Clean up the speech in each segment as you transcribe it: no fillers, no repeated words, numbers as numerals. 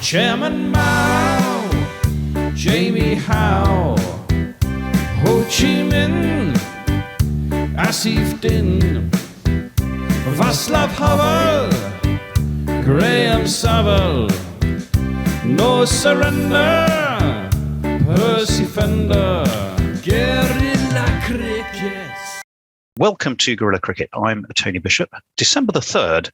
Chairman Mao, Jamie Howe, Ho Chi Minh, Asif Din, Václav Havel, Graham Saville, No Surrender, Percy Fender, Guerilla Crickets. Welcome to Guerilla Cricket. I'm Tony Bishop. December the 3rd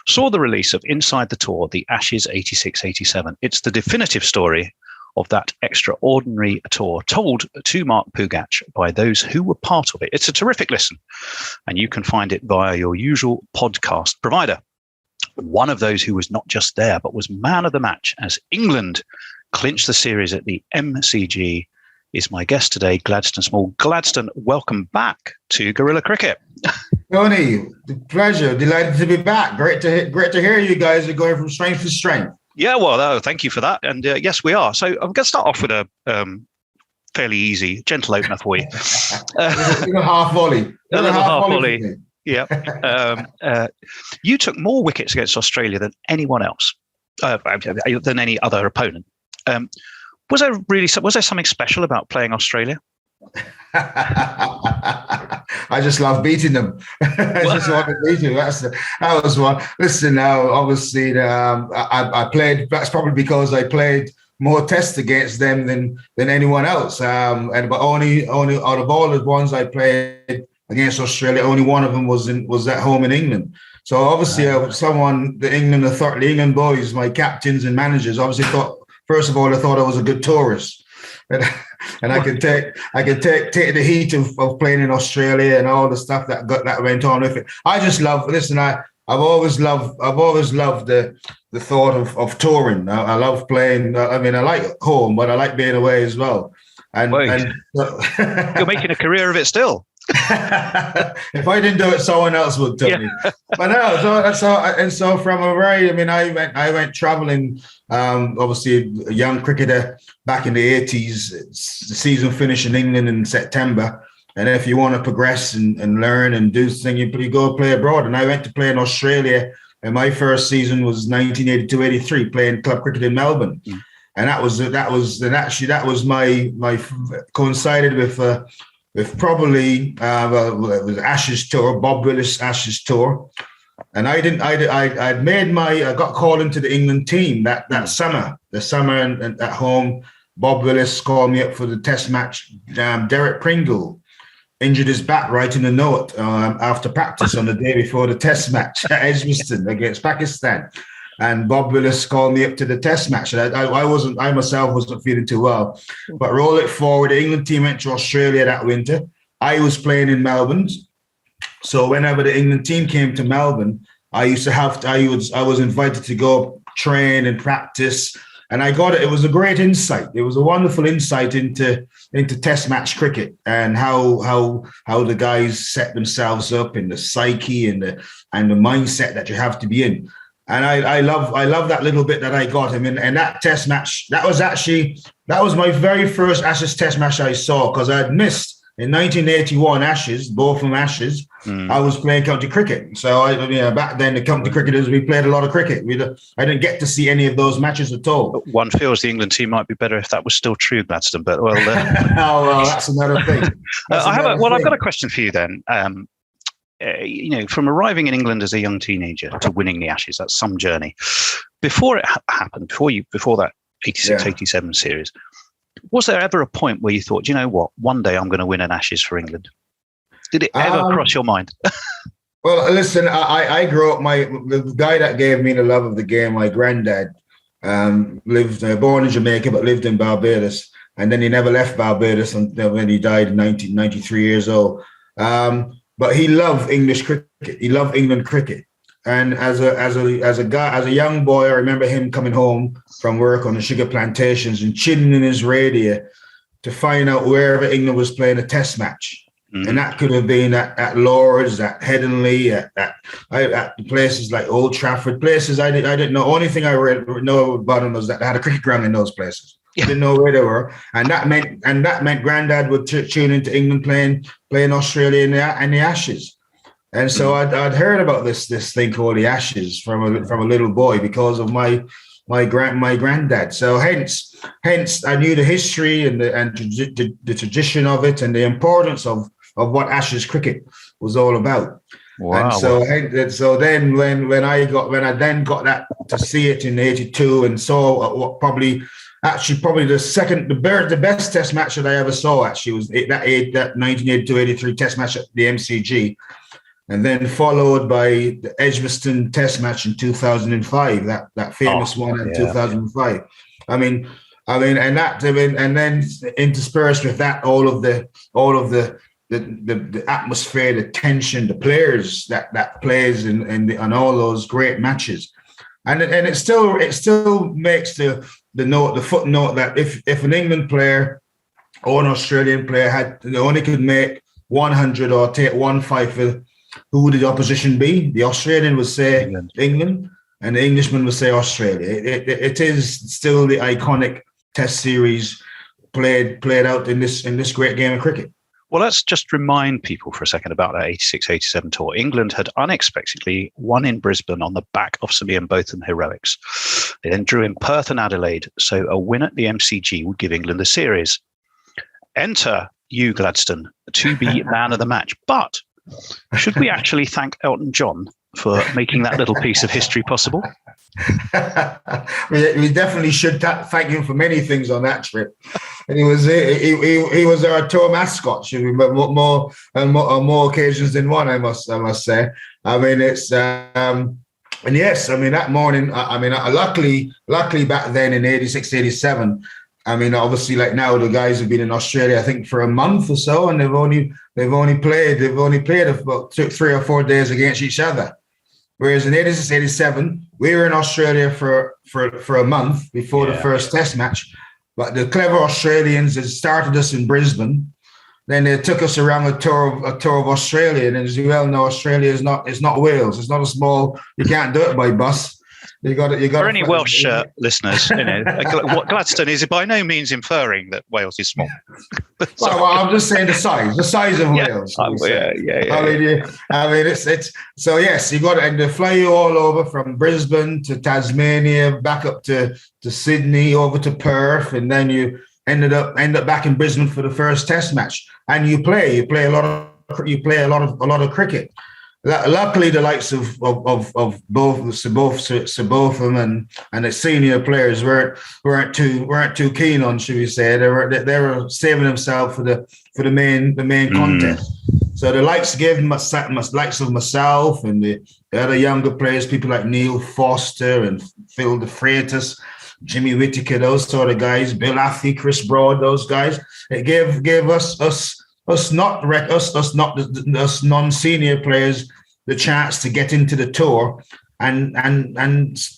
saw the release of Inside the Tour, the Ashes 86-87. It's the definitive story of that extraordinary tour, told to Mark Pugach by those who were part of it. It's a terrific listen, and you can find it via your usual podcast provider. One of those who was not just there, but was man of the match as England clinched the series at the MCG is my guest today, Gladstone Small. Gladstone, welcome back to Guerilla Cricket. Tony, pleasure. Delighted to be back. Great to hear you guys are going from strength to strength. Yeah, well, thank you for that. And yes, we are. So I'm going to start off with a fairly easy, gentle opener for you. A half volley. A little half volley. Yeah. You took more wickets against Australia than anyone else, than any other opponent. Was there something special about playing Australia? I just love beating them. I just want to beat them. That was one. Listen, now obviously I played. That's probably because I played more tests against them than anyone else. But only out of all the ones I played against Australia, only one of them was at home in England. So obviously, the England boys, my captains and managers, obviously thought. First of all, I thought I was a good tourist, and I could take the heat of playing in Australia and all the stuff that went on with it. I just love. Listen, I've always loved the thought of touring. I love playing. I mean, I like home, but I like being away as well. And you're making a career of it still. If I didn't do it, someone else would tell me. But no, so from a very, I went traveling. Obviously, a young cricketer back in the 80s. The season finished in England in September, and if you want to progress and learn and do things, you go play abroad. And I went to play in Australia, and my first season was 1982-83, playing club cricket in Melbourne. And that was my coincided with probably it was Ashes tour, Bob Willis Ashes tour, and I got called into the England team that summer. The summer and at home, Bob Willis called me up for the Test match. Derek Pringle injured his back writing a note after practice on the day before the Test match at Edmonds against Pakistan. And Bob Willis called me up to the Test match. And I myself wasn't feeling too well. But roll it forward, the England team went to Australia that winter. I was playing in Melbourne. So whenever the England team came to Melbourne, I was invited to go train and practice. And I got it. It was a great insight. It was a wonderful insight into Test match cricket and how the guys set themselves up in the psyche and the mindset that you have to be in. And I love that little bit that I got. I mean, and that Test match, that was my very first Ashes Test match I saw, because I had missed in 1981 Ashes, both from Ashes. I was playing county cricket. So back then the county cricketers, we played a lot of cricket. I didn't get to see any of those matches at all. One feels the England team might be better if that was still true, Gladstone. But well, that's another thing. I've got a question for you then. From arriving in England as a young teenager to winning the Ashes, that's some journey. Before it happened, before that 86-87 series, was there ever a point where you thought, you know what, one day I'm going to win an Ashes for England? Did it ever cross your mind? Well, listen, I grew up, the guy that gave me the love of the game, my granddad, lived, born in Jamaica, but lived in Barbados. And then he never left Barbados until when he died in 1993 years old. But he loved English cricket. He loved England cricket. And as a young boy, I remember him coming home from work on the sugar plantations and tuning in his radio to find out wherever England was playing a Test match. Mm-hmm. And that could have been at Lord's, at Headingley, at places like Old Trafford, places I didn't know. Only thing I know about them was that they had a cricket ground in those places. Yeah. Didn't know where they were, and that meant Granddad would tune into England playing Australia in the Ashes. And so I'd heard about this thing called the Ashes from a little boy because of my my granddad. So hence, I knew the history and the tradition of it and the importance of what Ashes cricket was all about. Wow. And so then when I then got that to see it in '82 and saw what probably the best Test match that I ever saw actually was that 1982-83 Test match at the MCG, and then followed by the Edgbaston Test match in 2005, that famous one in 2005. And then interspersed with that all of the atmosphere, the tension, the players that plays in all those great matches, and it still makes the footnote that if an England player or an Australian player only could make 100 or take 1 who would the opposition be? The Australian would say England and the Englishman would say Australia. It is still the iconic Test series played out in this great game of cricket. Well, let's just remind people for a second about that 86-87 tour. England had unexpectedly won in Brisbane on the back of some Ian Botham heroics. They then drew in Perth and Adelaide, so a win at the MCG would give England the series. Enter you, Gladstone, to be man of the match. But should we actually thank Elton John for making that little piece of history possible? We definitely should thank him for many things on that trip. And he was our tour mascot, should we? But more on more occasions than one, I must say. I mean, it's and yes, I mean that morning. Luckily back then in 86-87. I mean, obviously, like now, the guys have been in Australia, I think, for a month or so, and they've only played about 3 or 4 days against each other. Whereas in 86-87, we were in Australia for a month before the first Test match. But the clever Australians had started us in Brisbane. Then they took us around a tour of Australia. And as you well know, Australia is not Wales. It's not a small. You can't do it by bus. You got For any Welsh listeners, what Gladstone is by no means inferring that Wales is small. well, I'm just saying the size of Wales. I mean, it's so yes, you got and they fly you all over from Brisbane to Tasmania, back up to Sydney, over to Perth, and then you end up back in Brisbane for the first Test match, and you play a lot of cricket. Luckily, the likes of both Sir Botham and the senior players weren't too keen on, should we say? They were saving themselves for the main contest. So the likes of myself and the other younger players, people like Neil Foster and Phil De Freitas, Jimmy Whittaker, those sort of guys, Bill Athy, Chris Broad, those guys. It gave us non-senior players the chance to get into the tour and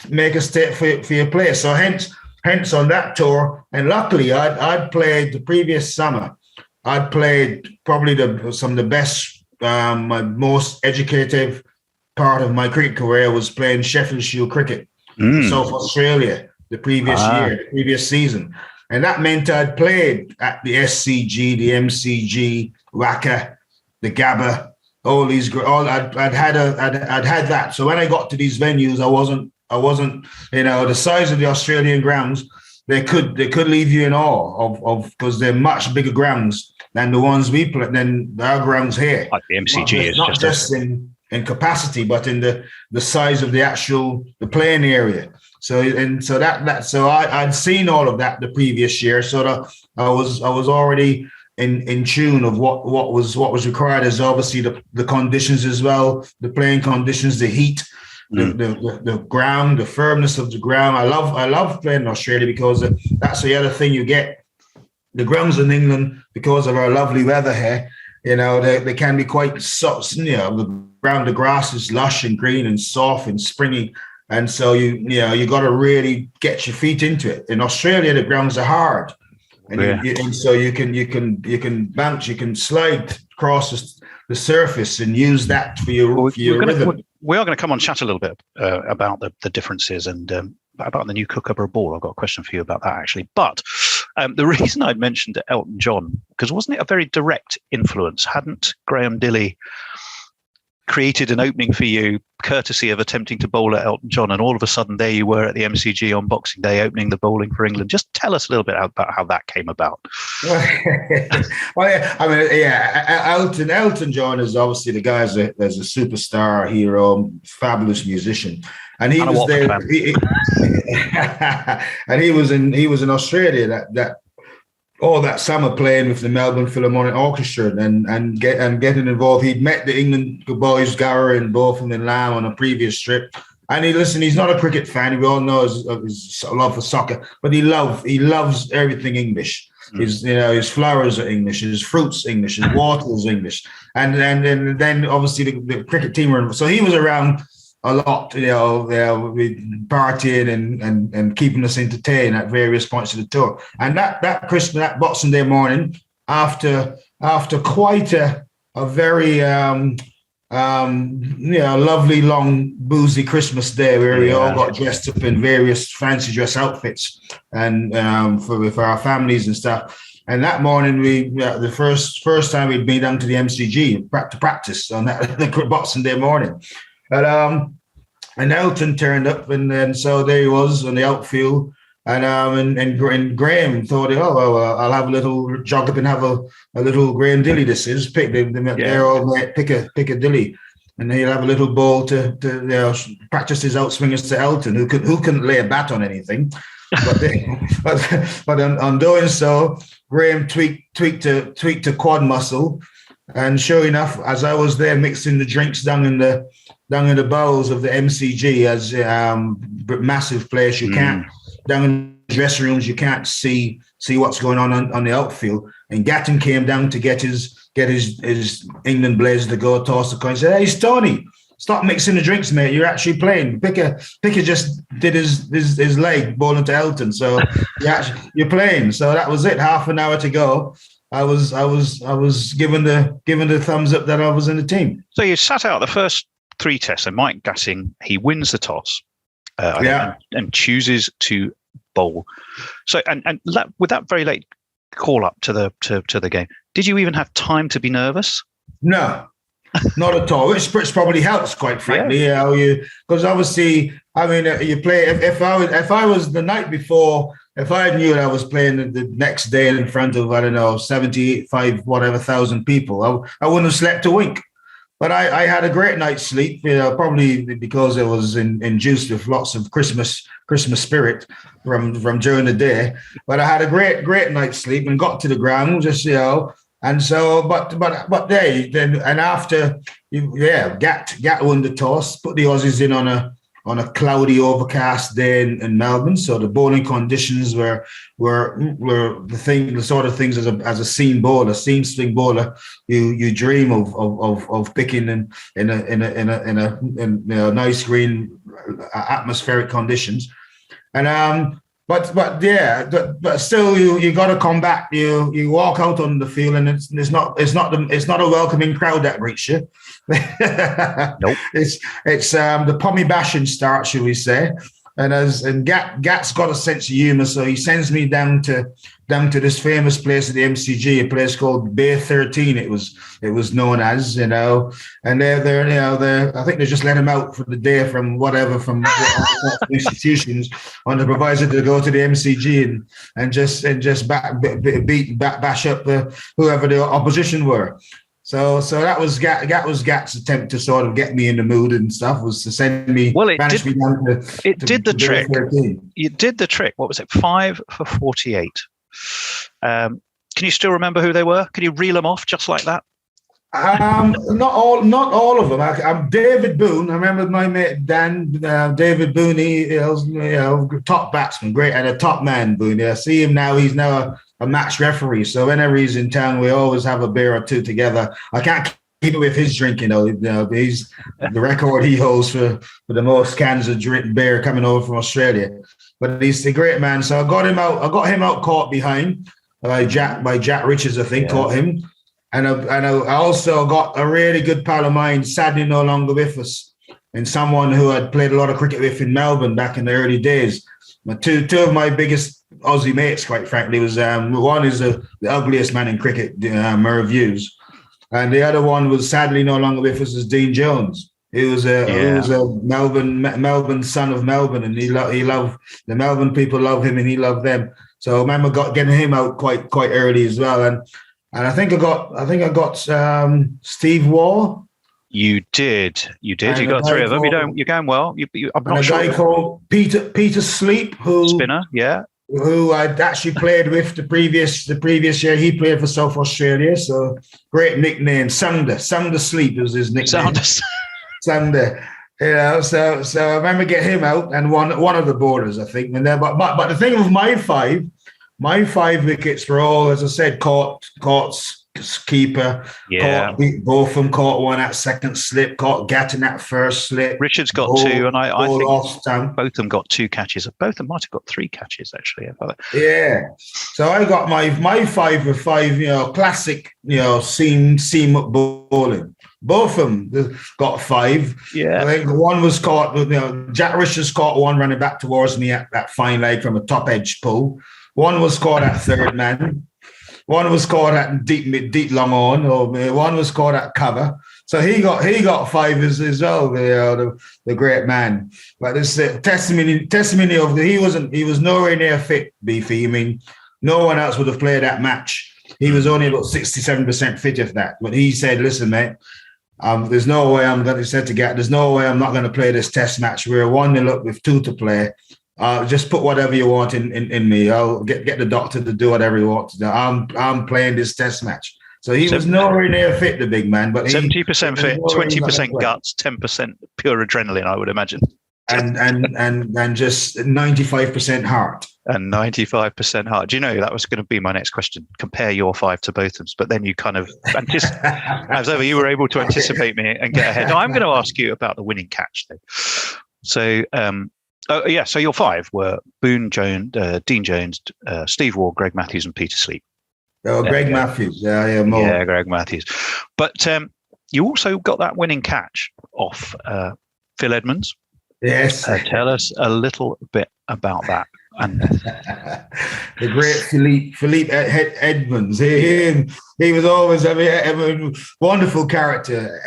make a step for your place. So hence on that tour, and luckily I'd played the previous summer. I'd played probably some of the best, my most educative part of my cricket career was playing Sheffield Shield cricket in South Australia the previous season. And that meant I'd played at the SCG, the MCG, WACA, the Gabba, I'd had that. So when I got to these venues, I wasn't, the size of the Australian grounds, they could leave you in awe of because they're much bigger grounds than the ones we play, than our grounds here. Like the MCG not just in capacity, but in the size of the playing area. So I'd seen all of that the previous year. So that I was already in tune of what was required, as obviously the conditions as well, the playing conditions, the heat, the ground, the firmness of the ground. I love playing in Australia because that's the other thing you get. The grounds in England, because of our lovely weather here, they can be quite soft. The grass is lush and green and soft and springy. And so you got to really get your feet into it. In Australia, the grounds are hard. And so you can bounce, you can slide across the surface and use that for your rhythm. We are going to come on chat a little bit about the differences and about the new Kookaburra ball. I've got a question for you about that actually. But the reason I mentioned Elton John, because wasn't it a very direct influence? Hadn't Graham Dilley created an opening for you, courtesy of attempting to bowl at Elton John, and all of a sudden there you were at the MCG on Boxing Day opening the bowling for England. Just tell us a little bit about how that came about. Well, I mean, Elton John is obviously the guy as a superstar, hero, fabulous musician, and he was there. And he was in Australia that summer playing with the Melbourne Philharmonic Orchestra and getting involved. He'd met the England boys, Guerilla and Botham and Lamb on a previous trip. And he's not a cricket fan. We all know his love for soccer, but he loves everything English. His flowers are English, his fruits English, his water is English. And then obviously the cricket team were, so he was around a lot, partying and keeping us entertained at various points of the tour. And that Christmas, that Boxing Day morning, after quite a very lovely long boozy Christmas day where we all got dressed up in various fancy dress outfits and for our families and stuff. And that morning, the first time we'd been down to the MCG to practice on the Boxing Day morning. And Elton turned up, and so there he was on the outfield. And Graham thought, I'll have a little jog up and have a little Graham Dilly. This is pick a Dilly, and he'll have a little ball to practice his outswingers to Elton, who couldn't lay a bat on anything. But on doing so, Graham tweaked a quad muscle. And sure enough, as I was there mixing the drinks down in the bowls of the MCG, as massive place, you can't down in the dressing rooms, you can't see what's going on the outfield. And Gatton came down to get his England blazer to go toss the coin. He said, "Hey, Stoney, stop mixing the drinks, mate. You're actually playing. Picker just did his leg bowling to Elton, so you're playing." So that was it. Half an hour to go. I was given the thumbs up that I was in the team. So you sat out the first 3 tests, and Mike Gatting, he wins the toss, and chooses to bowl. So and with that very late call up to the game, did you even have time to be nervous? No, not at all. Which probably helps, quite frankly. Because obviously, I mean, you play. If I was the night before. If I knew I was playing the next day in front of, 75,000 people, I wouldn't have slept a wink. But I had a great night's sleep, probably because it was induced with lots of Christmas spirit from during the day. But I had a great night's sleep and got to the ground, and so, but after, Gat won the toss, put the Aussies in on a cloudy, overcast day in Melbourne. So the bowling conditions were the sort of things as a seam swing bowler you dream of picking in a nice green atmospheric conditions. And but still you got to come back. You walk out on the field and it's not a welcoming crowd that greets you. Nope. It's the pommy bashing start, shall we say? And Gat's got a sense of humour, so he sends me down to this famous place at the MCG, a place called Bay 13. It was known as, and they're I think they just let him out for the day from institutions on the proviso to go to the MCG and just bash up whoever the opposition were. So that was Gat's attempt to sort of get me in the mood and stuff, was to send me. Well, it did the trick. It did the trick. What was it? 5 for 48. Can you still remember who they were? Can you reel them off just like that? Not all of them. I'm David Boone. I remember my mate Dan. David Boone, top batsman, great, and a top man. Boone. I see him now. He's now a match referee. So whenever he's in town, we always have a beer or two together. I can't keep it with his drinking, though. He's the record he holds for the most cans of beer coming over from Australia. But he's a great man. So I got him out caught behind by Jack Richards, I think, caught him. And I also got a really good pal of mine, sadly no longer with us, and someone who I'd played a lot of cricket with in Melbourne back in the early days. Two of my biggest Aussie mates, quite frankly, was one is the ugliest man in cricket, Merv Hughes, And the other one was sadly no longer with us, is Dean Jones. He was a Melbourne son of Melbourne, and he loved the Melbourne people, love him, and he loved them. So I remember getting him out quite early as well. And I think I got Steve Waugh. You did. You got three of them. You're going well. I'm not sure. A guy called Peter Sleep, spinner, yeah, who I'd actually played with the previous year. He played for South Australia, so great nickname. Sunder Sleep was his nickname. Sunder. You know, so I remember getting him out and one of the bowlers, I think. And then, but the thing with my five wickets were all, as I said, Court's keeper. Yeah. Both of them caught one at second slip, caught Gatton at first slip. Richard's got two, and I think both of them got two catches. Both of them might have got three catches, actually. Yeah. So I got my 5 were 5, classic, seam up bowling. Both of them got 5. Yeah. I think one was caught, Jack Richards caught one running back towards me at that fine leg from a top edge pull. One was caught at third man. One was caught at deep long on, or one was caught at cover. So he got 5 as well, the great man. But it's a testimony of he was nowhere near fit, Beefy. I mean, no one else would have played that match. He was only about 67% fit of that. But he said, listen, mate, there's no way I'm not going to play this test match. We're 1-0 up with 2 to play. Just put whatever you want in me. I'll get the doctor to do whatever he wants to do. I'm playing this test match. So he was nowhere near fit, the big man. But 70% fit, 20% guts, 10% pure adrenaline, I would imagine. And just 95% heart. And 95% heart. Do you know, that was going to be my next question. Compare your 5 to both of them. But then you kind of you were able to anticipate me and get ahead. Now, I'm going to ask you about the winning catch, though. So, so your 5 were Dean Jones, Steve Waugh, Greg Matthews, and Peter Sleep. Oh, Greg Matthews. Yeah, more. Yeah, Greg Matthews. But you also got that winning catch off Phil Edmonds. Yes. Tell us a little bit about that. And the great Philippe Edmonds. He was always a wonderful character.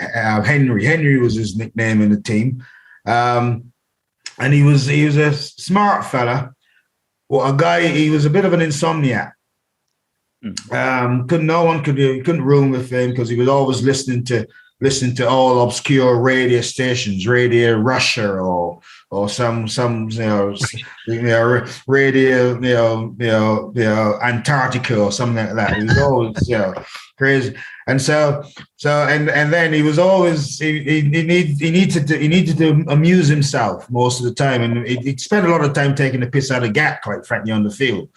Henry was his nickname in the team. And he was a smart fella. Well, he was a bit of an insomniac. Couldn't room with him because he was always listening to all obscure radio stations, Radio Russia or some radio Antarctica or something like that. He was always crazy. And and then he was always he needed to amuse himself most of the time, and he'd spend a lot of time taking the piss out of Gat, quite frankly, on the field.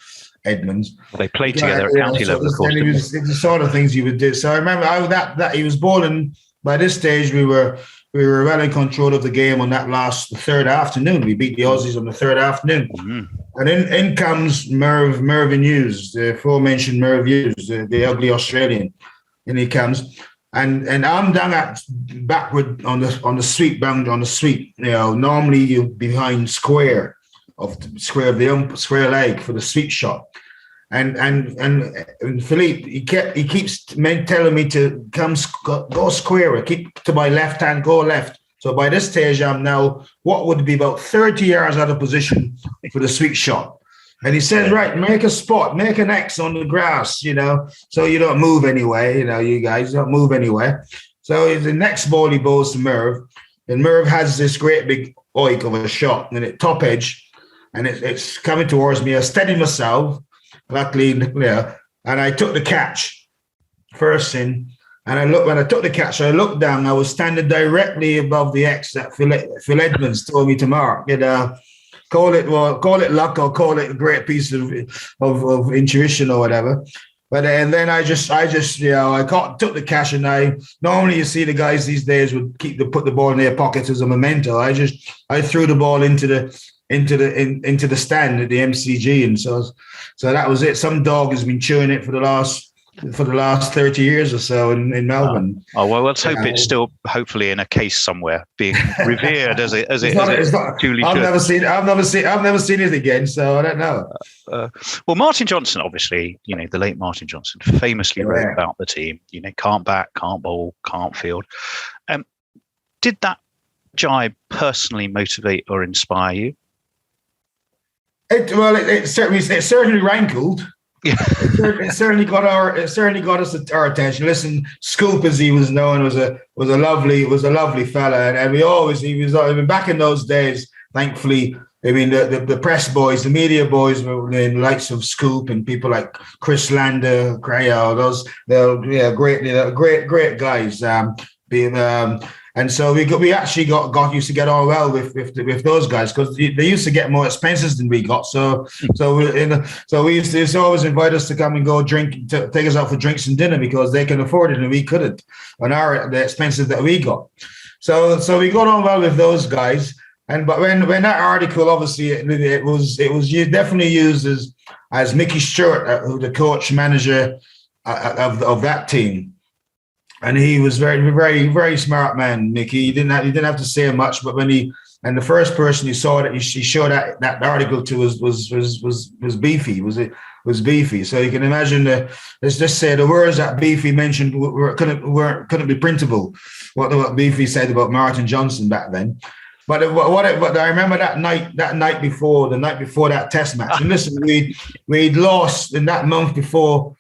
Edmonds. They played together at county level, of course. It's the sort of things he would do. So I remember that he was bowling. By this stage, we were well in control of the game on the third afternoon. We beat the Aussies on the third afternoon. Mm-hmm. And in comes Mervyn Hughes, the aforementioned Merv Hughes, the ugly Australian. And he comes, and I'm down backward on the sweep, normally you're behind square of the square leg for the sweep shot. And Philippe, he keeps telling me to go square, keep to my left hand, go left. So by this stage, I'm now what would be about 30 yards out of position for the sweep shot. And he says, right, make a spot, make an X on the grass, so you don't move anyway, you guys don't move anywhere. So the next ball he bowls to Merv, and Merv has this great big oik of a shot, and it top edge, and it's coming towards me. I steady myself. Luckily, and I took the catch first in, and when I took the catch, I looked down. I was standing directly above the X that Phil Edmonds told me to mark. Call it luck or call it a great piece of intuition or whatever. But and then I took the catch, and normally you see the guys these days would put the ball in their pockets as a memento. I threw the ball into the stand at the MCG, and so that was it. Some dog has been chewing it for the last for the last 30 years or so in Melbourne. Well, let's hope it's still hopefully in a case somewhere, being revered as it duly I've should. never seen it again, so I don't know. Well, Martin Johnson, obviously, the late Martin Johnson famously wrote about the team. Can't bat, can't bowl, can't field. Did that jibe personally motivate or inspire you? It certainly rankled. Yeah. It certainly got us our attention. Listen, Scoop, as he was known, was a lovely fella, and he was back in those days. Thankfully, I mean the press boys, the media boys were the likes of Scoop and people like Chris Lander, they're great guys. And so we actually got used to get on well with those guys because they used to get more expenses than we got. So we used to always invite us to come and go drink, to take us out for drinks and dinner because they can afford it and we couldn't on the expenses that we got. So we got on well with those guys. But when that article, obviously it was definitely used as Mickey Stewart, the coach manager of that team. And he was very, very, very smart man, Mickey. He didn't have to say much, but the first person he saw that he showed that article to was Beefy. Was Beefy. So you can imagine let's just say the words that Beefy mentioned couldn't be printable. What Beefy said about Martin Johnson back then. But I remember that night before that test match. And listen, we'd lost in that month before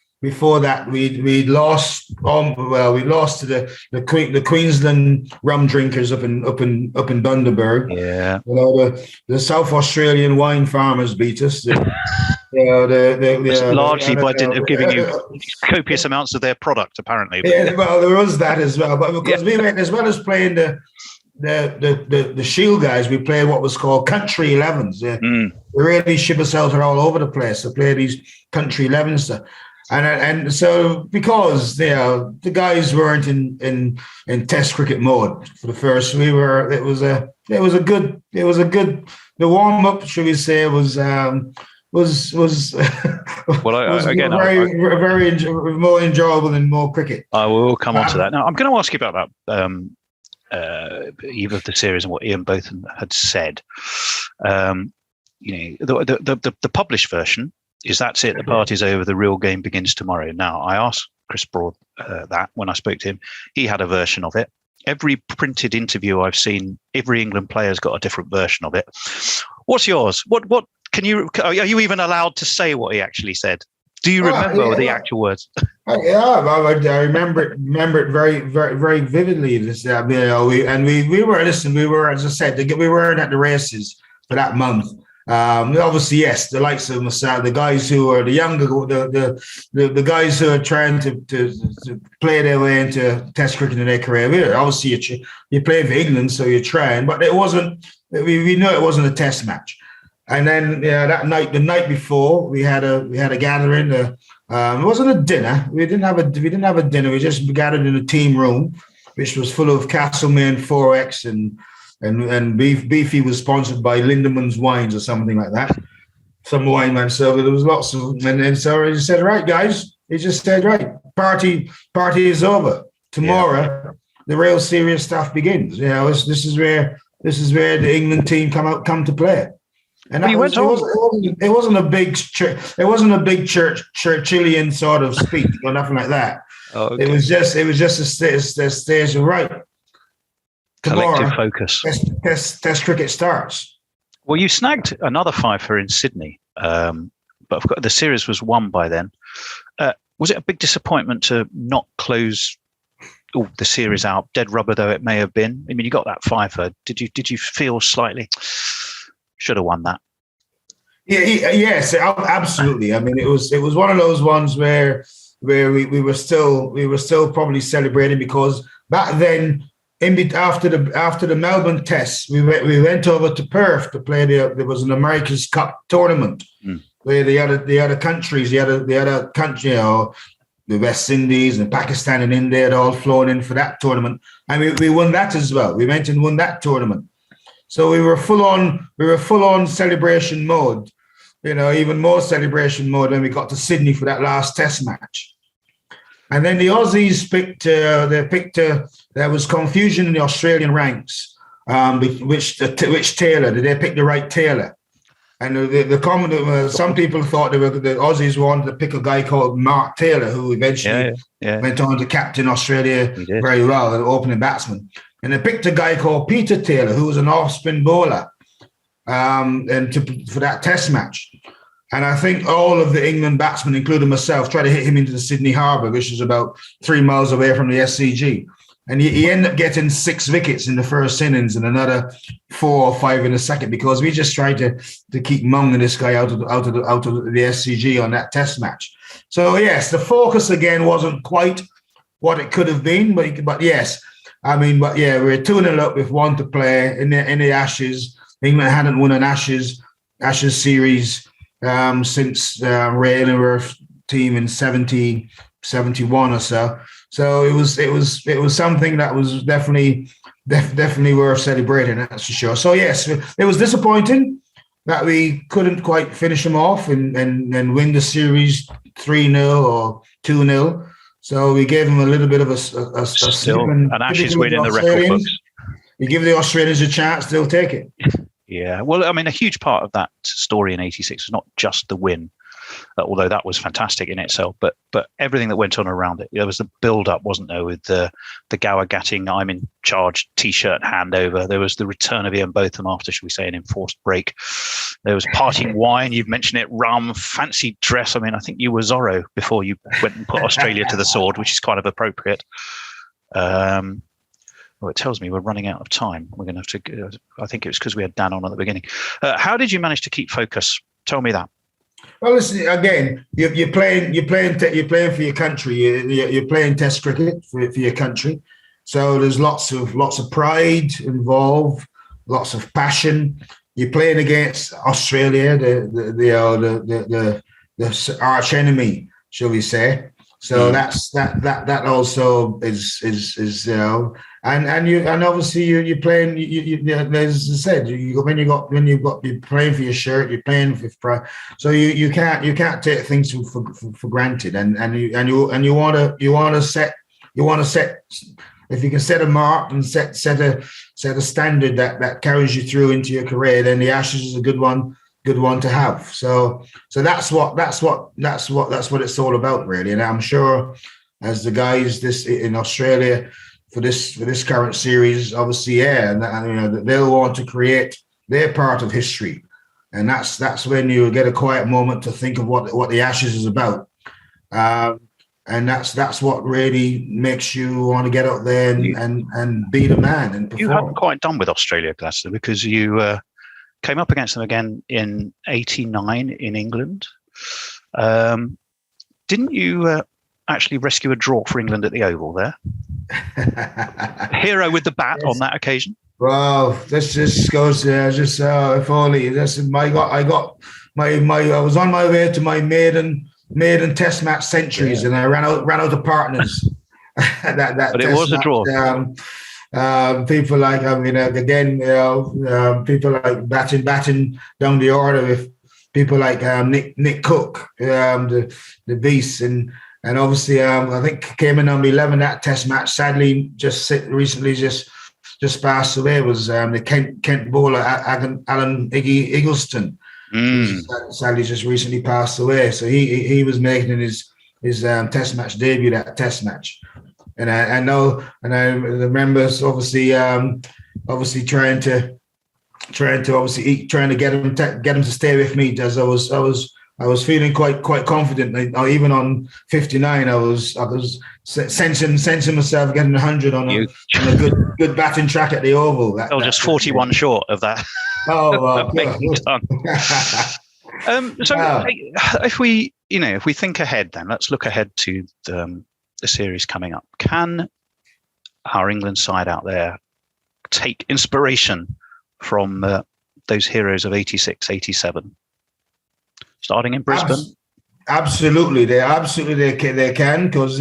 that we'd lost. We lost to the Queensland rum drinkers up in Bundaberg. Yeah, the South Australian wine farmers beat us. Largely by dint of giving you copious amounts of their product, apparently. Yeah, well, there was that as well. But because we went, as well as playing the Shield guys, we played what was called country 11s. We really ship ourselves all over the place to play these country 11s. And so because the guys weren't in Test cricket mode for the first, it was a good the warm up, should we say, was well, very more enjoyable than more cricket. I will come on to that. Now I'm going to ask you about that eve of the series and what Ian Botham had said. The published version is that's it. The party's over. The real game begins tomorrow. Now, I asked Chris Broad that when I spoke to him. He had a version of it. Every printed interview I've seen, every England player's got a different version of it. What's yours? What can you? Are you even allowed to say what he actually said? Do you remember the actual words? I remember it very, very, very vividly. We were, as I said, we weren't at the races for that month. Obviously, yes, the likes of myself, the guys who are the younger, the guys who are trying to play their way into Test cricket in their career. Obviously, you play for England, so you're trying, but it wasn't. We knew it wasn't a Test match. And then that night, the night before, we had a gathering. It wasn't a dinner. We didn't have a dinner. We just gathered in a team room, which was full of Castlemaine 4X and Beefy was sponsored by Lindemann's Wines or something like that. Some wine man. So there was lots of, and so he said, "Right, guys," he just said, "Right, party is over. Tomorrow, the real serious stuff begins. This is where the England team come to play." And it wasn't a big Churchillian sort of speech or nothing like that. Oh, okay. It was just a stage of right. Collective focus. Test cricket starts. Well, you snagged another fifer in Sydney, but the series was won by then. Was it a big disappointment to not close the series out, dead rubber though it may have been? I mean, you got that fifer. Did you feel slightly should have won that? Yes, absolutely. I mean, it was one of those ones where we were still probably celebrating because back then. After the Melbourne Test, we went over to Perth to play. There was an America's Cup tournament where the other countries, the other country, the West Indies and Pakistan and India had all flown in for that tournament, and we won that as well. We went and won that tournament, so we were full on celebration mode. Even more celebration mode when we got to Sydney for that last Test match. And then the Aussies there was confusion in the Australian ranks, which tailor, did they pick the right tailor? And some people thought the Aussies wanted to pick a guy called Mark Taylor, who eventually went on to captain Australia very well, an opening batsman. And they picked a guy called Peter Taylor, who was an off-spin bowler, for that Test match. And I think all of the England batsmen, including myself, tried to hit him into the Sydney Harbour, which is about 3 miles away from the SCG. And he ended up getting 6 wickets in the first innings and another 4 or 5 in the second, because we just tried to keep munging this guy out of the SCG on that Test match. So yes, the focus again wasn't quite what it could have been, but yes, we're 2-0 up with 1 to play in the Ashes. England hadn't won an Ashes series since Ray Illingworth's team in 71 or so. So it was something that was definitely worth celebrating, that's for sure. So yes, it was disappointing that we couldn't quite finish them off and win the series 3-0 or 2-0. So we gave them a little bit of a still an Ashes win in the record books. You give the Australians a chance, they'll take it. Yeah, well, I mean, a huge part of that story in '86 was not just the win, although that was fantastic in itself, but everything that went on around it. There was the build-up, wasn't there, with the Gower Gatting I'm in charge T-shirt handover. There was the return of Ian Botham after, should we say, an enforced break. There was parting wine, you've mentioned it, rum, fancy dress. I mean, I think you were Zorro before you went and put Australia to the sword, which is kind of appropriate. Well, it tells me we're running out of time. We're going to have to. I think it was because we had Dan on at the beginning. How did you manage to keep focus? Tell me that. Well, listen, again, you're playing for your country. You're playing Test cricket for your country. So there's lots of pride involved, lots of passion. You're playing against Australia, the arch enemy, shall we say? So that also is and obviously you're playing. As I said, you're playing for your shirt, you're playing for pride. So you can't take things for granted, and you want to set. If you can set a mark and set a standard that carries you through into your career, then the Ashes is a good one to have. So that's what it's all about, really. And I'm sure as the guys in Australia for this current series, obviously, they'll want to create their part of history, and that's when you get a quiet moment to think of what the Ashes is about. And that's what really makes you want to get out there and be the man and perform. You haven't quite done with Australia, Gladstone, because you came up against them again in '89 in England. Didn't you actually rescue a draw for England at the Oval there? Hero with the bat on that occasion. Well, this just goes there. If only I was on my way to my maiden Test match centuries, and I ran out of partners. But it was a draw. People like people like batting down the order with people like Nick Cook, the beast, and obviously I think came in number 11 that Test match. Sadly, recently passed away was the Kent bowler Alan Eggleston. Sadly, just recently passed away. So he was making his Test match debut, that Test match, and I remember obviously trying to get him to stay with me, as I was feeling quite confident. Even on 59, I was sensing myself getting 100 on a good batting track at the Oval. Just 41 short of that. Oh, well, if we think ahead, then let's look ahead to the series coming up. Can our England side out there take inspiration from those heroes of '86, '87, starting in Brisbane? Absolutely, they can, because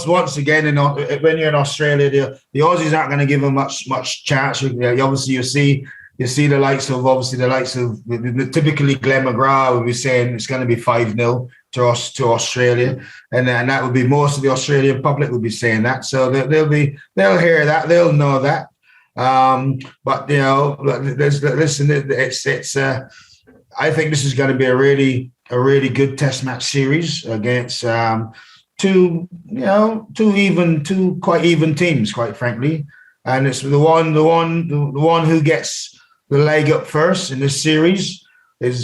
once again, when you're in Australia, the Aussies aren't going to give them much chance. Obviously, you see you see the likes of typically Glenn McGrath will be saying it's going to be 5-0 to Australia, and that would be most of the Australian public will be saying that. So they'll hear that, they'll know that. But listen, it's I think this is going to be a really good Test match series against two quite even teams, quite frankly, and it's the one who gets the leg up first in this series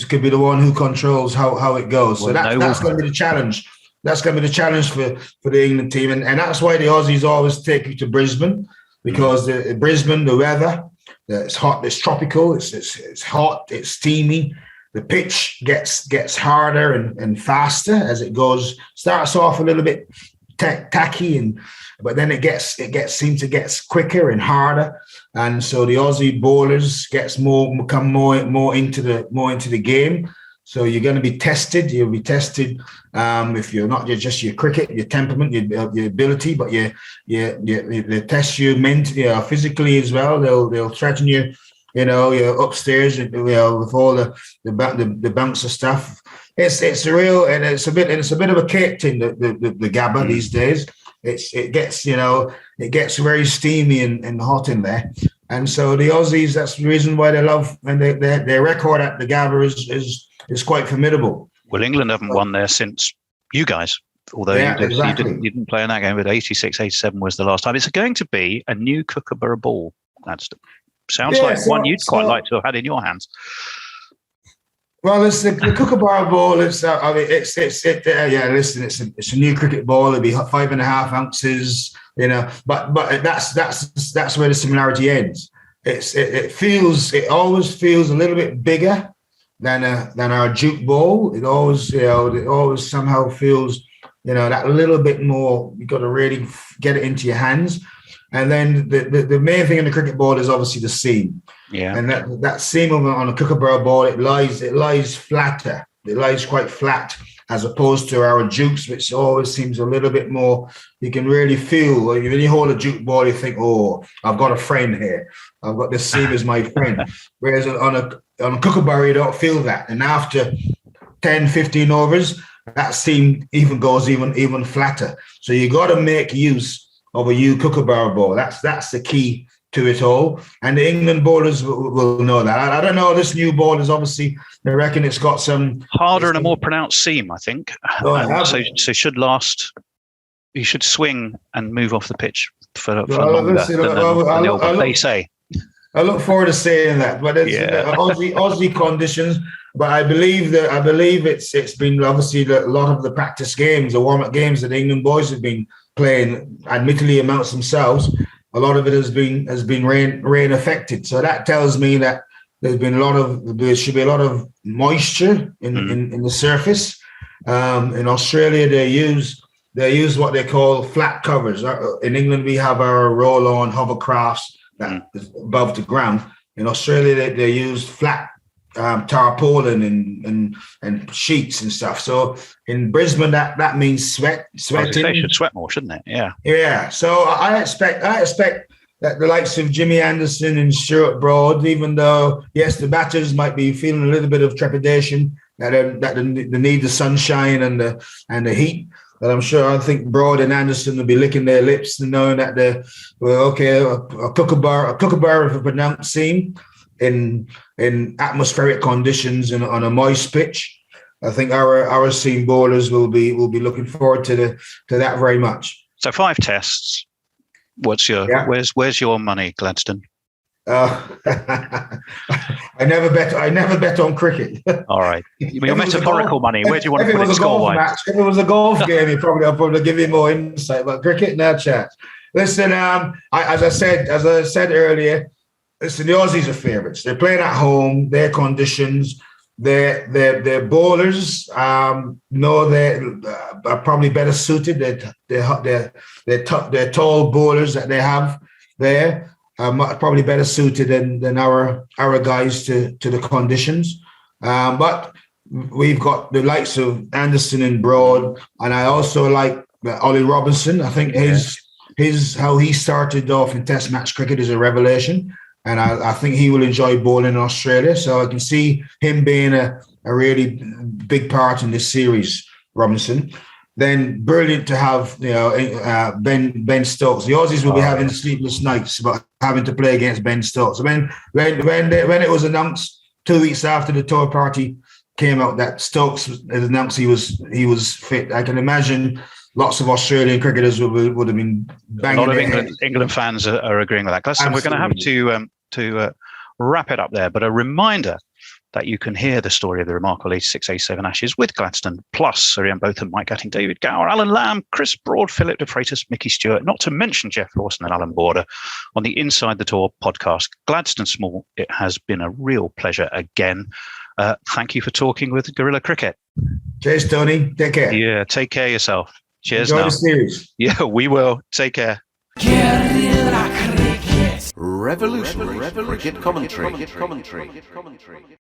could be the one who controls how it goes. So that's going to be the challenge. That's going to be the challenge for the England team, and that's why the Aussies always take you to Brisbane, because Brisbane, the weather, it's hot, it's tropical, it's hot, it's steamy. The pitch gets harder and faster as it goes. Starts off a little bit tacky, but then it seems to get quicker and harder. And so the Aussie bowlers become more into the game. So you're going to be tested. You'll be tested if you're not just your cricket, your temperament, your ability, but they test you mentally, physically as well. They'll threaten you. You're upstairs, with all the bouncer stuff. It's real, and it's a bit of a cake thing. The Gabba these days, it gets very steamy and hot in there. And so the Aussies, that's the reason why they love, and their record at the Gabba is quite formidable. Well, England haven't won there since you guys. Although you didn't play in that game, but 86, 87 was the last time. It's going to be a new Kookaburra ball. Sounds like one you'd quite like to have had in your hands. Well, it's the Kookaburra ball. It's listen, it's a new cricket ball. It'll be 5.5 ounces. But that's where the similarity ends. It always feels a little bit bigger than our Duke ball. It always somehow feels that little bit more. You got to really get it into your hands. And then the main thing in the cricket ball is obviously the seam. Yeah. And that seam on a Kookaburra ball, it lies flatter. It lies quite flat, as opposed to our Dukes, which always seems a little bit more. You can really feel when you hold a Duke ball, you think, "Oh, I've got a friend here. I've got this seam as my friend." Whereas on a Kookaburra, you don't feel that. And after 10, 15 overs, that seam goes even flatter. So you got to make use of a Kookaburra ball. That's the key to it all. And the England bowlers will know that. I don't know. This new ball is obviously, I reckon it's got some harder and a more pronounced seam, I think. So should last. You should swing and move off the pitch for longer than they say. I look forward to saying that, but it's Aussie conditions. But I believe it's been obviously a lot of the practice games, the warm-up games that the England boys have been playing, admittedly amongst themselves. A lot of it has been rain affected. So that tells me that there should be a lot of moisture in the surface. In Australia, they use what they call flat covers. In England, we have our roll-on hovercrafts that is above the ground. In Australia, they use flat tarpaulin and sheets and stuff. So in Brisbane, that means sweating. They should sweat more, shouldn't it? Yeah. Yeah. So I expect that the likes of Jimmy Anderson and Stuart Broad, even though yes, the batters might be feeling a little bit of trepidation that they need the sunshine and the heat. But I think Broad and Anderson will be licking their lips and knowing that a Kookaburra with a pronounced seam in atmospheric conditions and on a moist pitch. I think our seam bowlers will be looking forward to that very much. So 5 tests. Where's your money, Gladstone? I never bet on cricket. All right. Your metaphorical money. Where do you want to put it score-wise? If it was a golf game, I'll probably give you more insight. But cricket, no chance. Listen, as I said earlier, listen, the Aussies are favourites. They're playing at home. Their conditions. Their bowlers know they are probably better suited. They're tall bowlers that they have there. Probably better suited than our guys to the conditions. But we've got the likes of Anderson and Broad, and I also like Ollie Robinson. I think his how he started off in Test match cricket is a revelation. and I think he will enjoy bowling in Australia. So I can see him being a really big part in this series, Robinson. Then brilliant to have Ben Stokes. The Aussies will be having sleepless nights about having to play against Ben Stokes. When it was announced 2 weeks after the tour party came out that Stokes had announced he was fit, I can imagine lots of Australian cricketers would have been banging. A lot of England fans are agreeing with that. Gladstone, we're going to have to wrap it up there, but a reminder that you can hear the story of the remarkable 86-87 Ashes with Gladstone, plus Sir Ian Botham, Mike Gatting, David Gower, Alan Lamb, Chris Broad, Philip de Freitas, Mickey Stewart, not to mention Jeff Lawson and Alan Border on the Inside the Tour podcast. Gladstone Small, it has been a real pleasure again. Thank you for talking with Guerilla Cricket. Cheers, Tony. Take care. Yeah, take care of yourself. Cheers. Enjoy now. the series. Yeah, we will. Take care. Guerilla Cricket. Revolutionary cricket commentary.